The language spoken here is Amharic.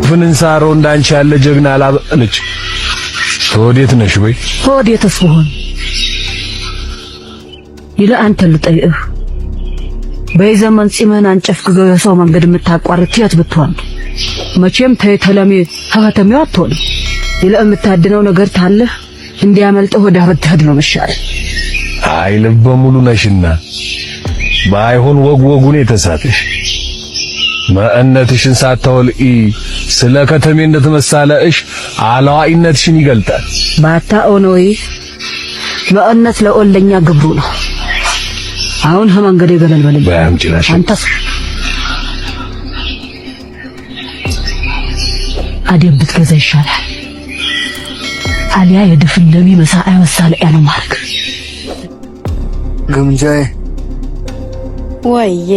ፍንን ሳሮ እንዳንቺ ያለ ጀግና አላበለች። ወዴት ነሽ ወይ? ወዴትስ ብሆን ይለ አንተ ልጠይቅህ በዘመን ጺመን አንጨፍግዘው የሰው መንገድ የምታቋርጥ የት ብትሆን መቼም ተይተለሚ ሀተሚው አትሆን ይለ የምታድነው ነገር ታለ እንዲያመልጠው ወደ አብተድ ነው መሻል። አይ ልበ ሙሉ ነሽና ባይሆን ወጉን የተሳተሽ ማእነትሽን ሳታወልኢ ስለ ከተሜነት መሳለእሽ አላዋይነትሽን ይገልጣል። ባታው ነው ማእነት ለኦለኛ ግብሩ ነው። አሁን መንገዴ ገለል በለኝ ባያምጪላሽ አንተስ አደም ብትገዛ ይሻላል። አሊያ የድፍን ለሚ መሳያ መሳለያ ነው ማርክ ግምጃዬ ወይዬ